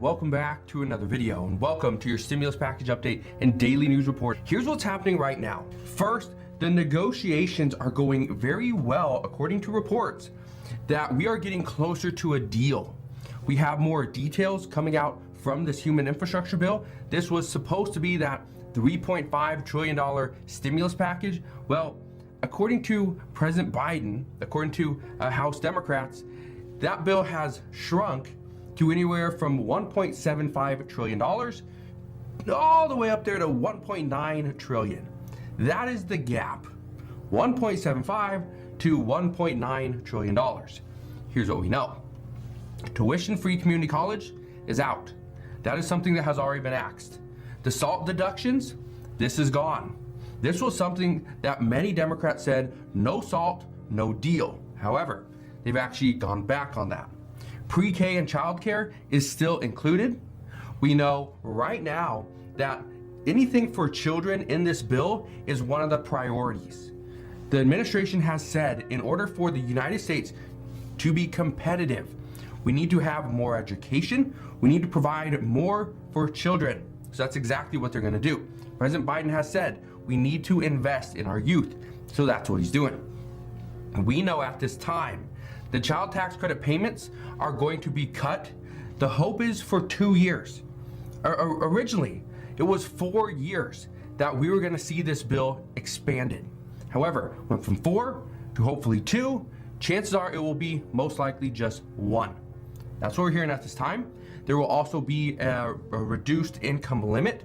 Welcome back to another video and welcome to your stimulus package update and daily news report. Here's what's happening right now. First, the negotiations are going very well according to reports that we are getting closer to a deal. We have more details coming out from this human infrastructure bill. This was supposed to be that $3.5 trillion stimulus package. Well, according to President Biden, according to House Democrats, that bill has shrunk to anywhere from $1.75 trillion all the way up there to $1.9 trillion. That is the gap, 1.75 to $1.9 trillion. Here's what we know. Tuition-free community college is out. That is something that has already been axed. The SALT deductions, this is gone. This was something that many Democrats said, no SALT, no deal. However, they've actually gone back on that. Pre-K and childcare is still included. We know right now that anything for children in this bill is one of the priorities. The administration has said in order for the United States to be competitive, we need to have more education. We need to provide more for children. So that's exactly what they're going to do. President Biden has said we need to invest in our youth. So that's what he's doing. We know at this time the child tax credit payments are going to be cut. The hope is for 2 years. Originally, it was 4 years that we were going to see this bill expanded. However, went from 4 to hopefully 2. Chances are it will be most likely just 1. That's what we're hearing at this time. There will also be a reduced income limit.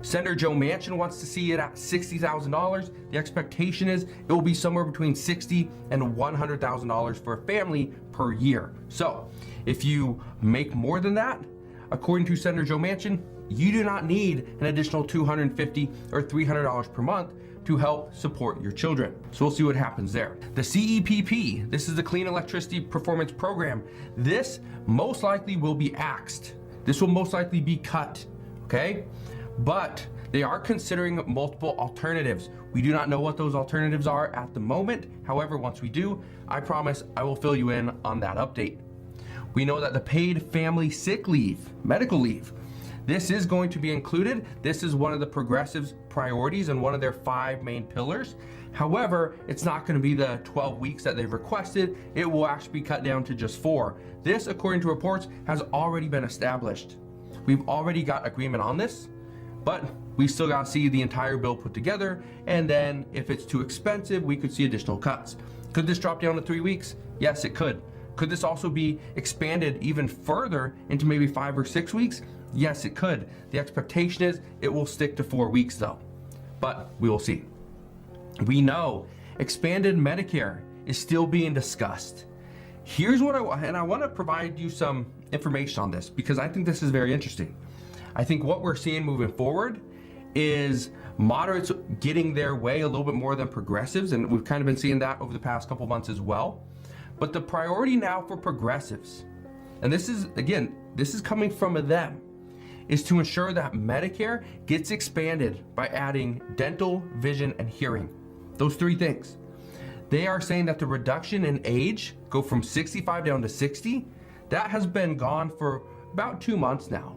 Senator Joe Manchin wants to see it at $60,000. The expectation is it will be somewhere between $60,000 and $100,000 for a family per year. So if you make more than that, according to Senator Joe Manchin, you do not need an additional $250 or $300 per month to help support your children. So we'll see what happens there. The CEPP, this is the Clean Electricity Performance Program. This most likely will be axed. This will most likely be cut, okay? But they are considering multiple alternatives. We do not know what those alternatives are at the moment. However, once we do, I promise I will fill you in on that update. We know that the paid family sick leave, medical leave, this is going to be included. This is one of the progressives' priorities and one of their 5 main pillars. However, it's not going to be the 12 weeks that they've requested. It will actually be cut down to just 4. This, according to reports, has already been established. We've already got agreement on this, but we still got to see the entire bill put together. And then if it's too expensive, we could see additional cuts. Could this drop down to 3 weeks? Yes, it could. Could this also be expanded even further into maybe 5 or 6 weeks? Yes, it could. The expectation is it will stick to 4 weeks though, but we will see. We know expanded Medicare is still being discussed. Here's what I want to provide you some information on this because I think this is very interesting. I think what we're seeing moving forward is moderates getting their way a little bit more than progressives, and we've kind of been seeing that over the past couple months as well. But the priority now for progressives, and this is, again, this is coming from them, is to ensure that Medicare gets expanded by adding dental, vision, and hearing. Those 3 things. They are saying that the reduction in age, go from 65 down to 60, that has been gone for about 2 months now.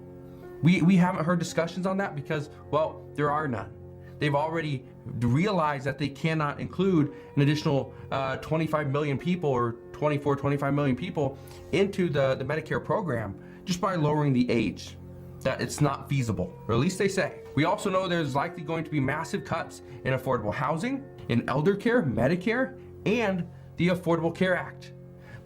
We haven't heard discussions on that because, well, there are none. They've already realized that they cannot include an additional 25 million people or 25 million people into the Medicare program just by lowering the age. That it's not feasible, or at least they say. We also know there's likely going to be massive cuts in affordable housing, in elder care, Medicare, and the Affordable Care Act.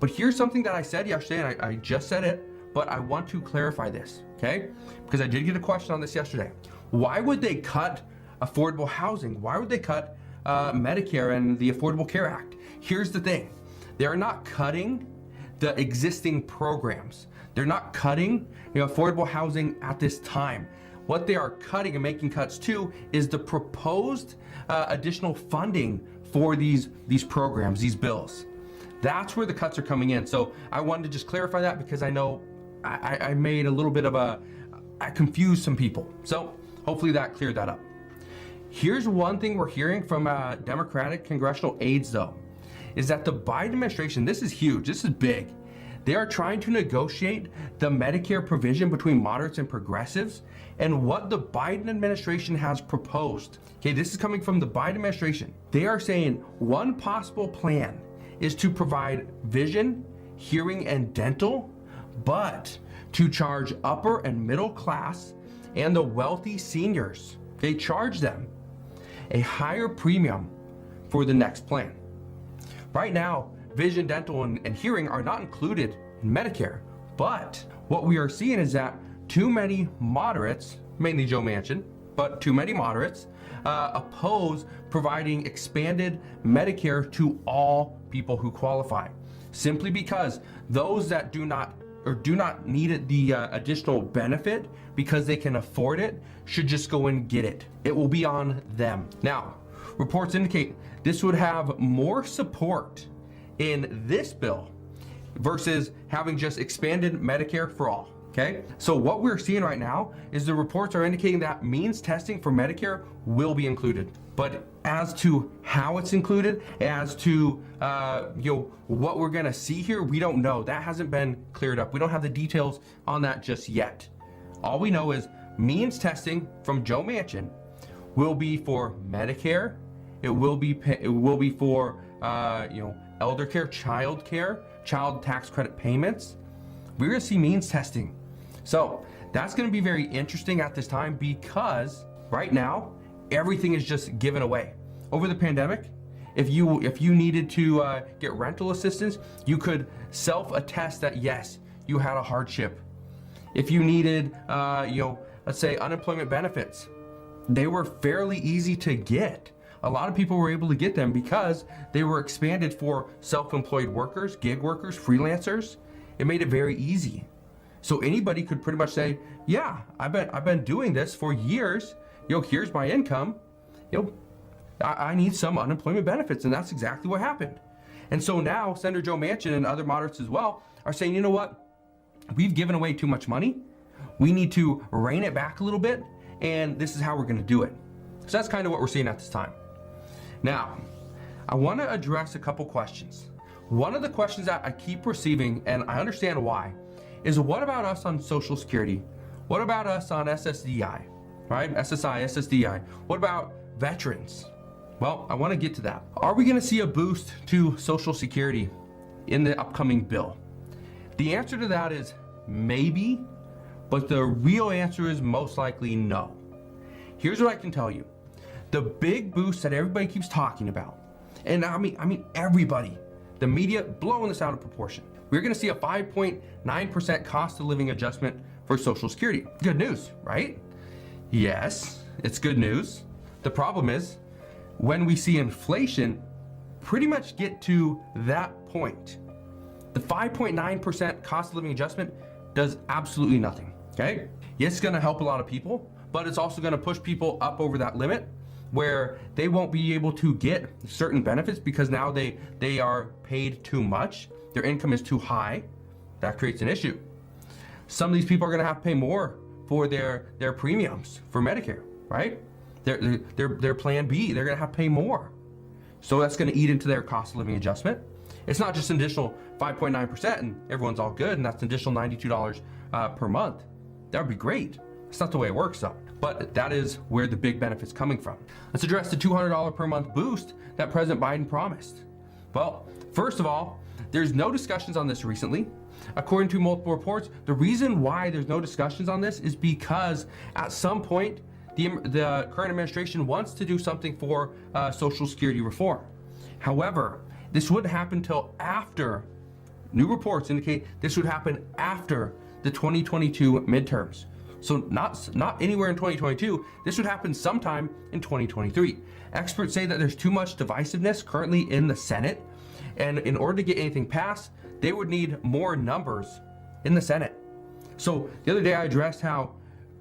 But here's something that I said yesterday, and I just said it, but I want to clarify this, okay? Because I did get a question on this yesterday. Why would they cut affordable housing? Why would they cut Medicare and the Affordable Care Act? Here's the thing. They are not cutting the existing programs. They're not cutting affordable housing at this time. What they are cutting and making cuts to is the proposed additional funding for these programs, these bills. That's where the cuts are coming in. So I wanted to just clarify that because I know I made a little bit of I confused some people. So hopefully that cleared that up. Here's one thing we're hearing from Democratic congressional aides though, is that the Biden administration, this is huge, this is big. They are trying to negotiate the Medicare provision between moderates and progressives and what the Biden administration has proposed. Okay, this is coming from the Biden administration. They are saying one possible plan is to provide vision, hearing, and dental, but to charge upper and middle class and the wealthy seniors, they charge them a higher premium for the next plan. Right now, vision, dental, and hearing are not included in Medicare, but what we are seeing is that too many moderates, mainly Joe Manchin, but too many moderates, oppose providing expanded Medicare to all people who qualify, simply because those that do not need the additional benefit because they can afford it should just go and get it. It will be on them. Now, reports indicate this would have more support in this bill versus having just expanded Medicare for all. Okay, so what we're seeing right now is the reports are indicating that means testing for Medicare will be included, but as to how it's included, as to what we're gonna see here, we don't know. That hasn't been cleared up. We don't have the details on that just yet. All we know is means testing from Joe Manchin will be for Medicare. It will be for elder care, child tax credit payments. We're gonna see means testing. So that's gonna be very interesting at this time because right now, everything is just given away. Over the pandemic, if you needed to get rental assistance, you could self-attest that yes, you had a hardship. If you needed, let's say unemployment benefits, they were fairly easy to get. A lot of people were able to get them because they were expanded for self-employed workers, gig workers, freelancers. It made it very easy. So anybody could pretty much say, yeah, I've been doing this for years. Here's my income. I need some unemployment benefits, and that's exactly what happened. And so now Senator Joe Manchin and other moderates as well are saying, you know what? We've given away too much money. We need to rein it back a little bit, and this is how we're going to do it. So that's kind of what we're seeing at this time. Now, I want to address a couple questions. One of the questions that I keep receiving, and I understand why, is what about us on Social Security? What about us on SSDI, right? SSI, SSDI. What about veterans? Well, I want to get to that. Are we going to see a boost to Social Security in the upcoming bill? The answer to that is maybe, but the real answer is most likely no. Here's what I can tell you. The big boost that everybody keeps talking about, and I mean everybody, the media blowing this out of proportion. We're going to see a 5.9% cost of living adjustment for Social Security. Good news, right? Yes, it's good news. The problem is when we see inflation pretty much get to that point, the 5.9% cost of living adjustment does absolutely nothing, okay? Yes, it's going to help a lot of people, but it's also going to push people up over that limit where they won't be able to get certain benefits because now they are paid too much. Their income is too high. That creates an issue. Some of these people are going to have to pay more for their premiums for Medicare, right? Their plan B, they're going to have to pay more. So that's going to eat into their cost of living adjustment. It's not just an additional 5.9% and everyone's all good and that's an additional $92 per month. That would be great. It's not the way it works though. But that is where the big benefit's coming from. Let's address the $200 per month boost that President Biden promised. Well, first of all, there's no discussions on this recently. According to multiple reports, the reason why there's no discussions on this is because at some point, the current administration wants to do something for Social Security reform. However, this wouldn't happen until after, new reports indicate this would happen after the 2022 midterms. So not anywhere in 2022, this would happen sometime in 2023. Experts say that there's too much divisiveness currently in the Senate, and in order to get anything passed, they would need more numbers in the Senate. So the other day I addressed how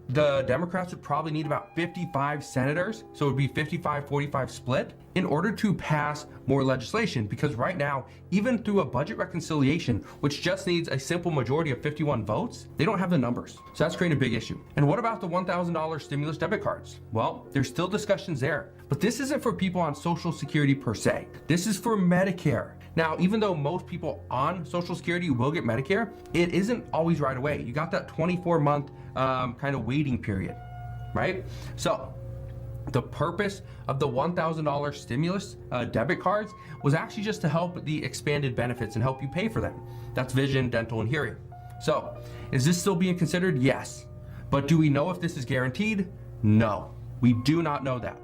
the Democrats would probably need about 55 senators, so it would be 55-45 split. in order to pass more legislation, because right now, even through a budget reconciliation, which just needs a simple majority of 51 votes, they don't have the numbers. So that's creating a big issue. And what about the $1,000 stimulus debit cards? Well, there's still discussions there, but this isn't for people on Social Security per se. This is for Medicare. Now, even though most people on Social Security will get Medicare, it isn't always right away. You got that 24-month kind of waiting period, right? So the purpose of the $1,000 stimulus debit cards was actually just to help the expanded benefits and help you pay for them. That's vision, dental, and hearing. So is this still being considered? Yes. But do we know if this is guaranteed? No, we do not know that.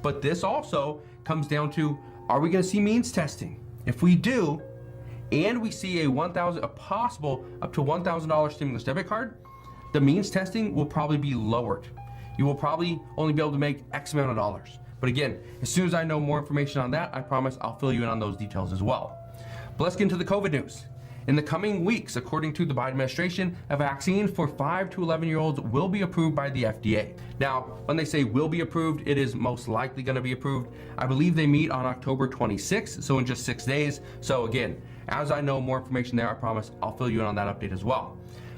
But this also comes down to, are we going to see means testing? If we do, and we see a possible up to $1,000 stimulus debit card, the means testing will probably be lowered. You will probably only be able to make X amount of dollars. But again, as soon as I know more information on that, I promise I'll fill you in on those details as well. But let's get into the COVID news. In the coming weeks, according to the Biden administration, a vaccine for 5 to 11-year-olds will be approved by the FDA. Now, when they say will be approved, it is most likely going to be approved. I believe they meet on October 26th, so in just 6 days. So again, as I know more information there, I promise I'll fill you in on that update as well.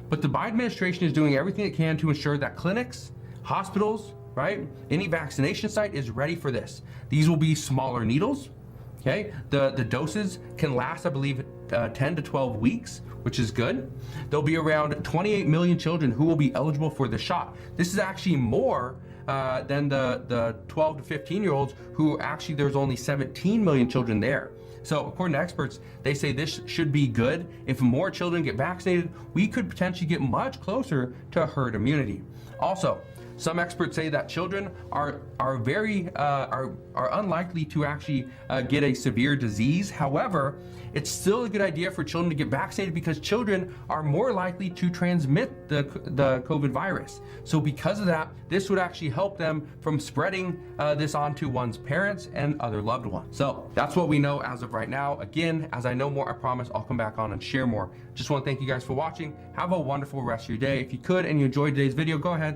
But the Biden administration is doing everything it can to ensure that clinics, hospitals, right, any vaccination site is ready for this. These will be smaller needles. Okay, the doses can last, I believe, 10 to 12 weeks, which is good. There'll be around 28 million children who will be eligible for the shot. This is actually more than the 12 to 15-year-olds who actually there's only 17 million children there. So according to experts, they say this should be good. If more children get vaccinated, we could potentially get much closer to herd immunity. Also, some experts say that children are unlikely to actually get a severe disease. However, it's still a good idea for children to get vaccinated because children are more likely to transmit the COVID virus. So because of that, this would actually help them from spreading this onto one's parents and other loved ones. So that's what we know as of right now. Again, as I know more, I promise I'll come back on and share more. Just want to thank you guys for watching. Have a wonderful rest of your day. If you could and you enjoyed today's video, go ahead,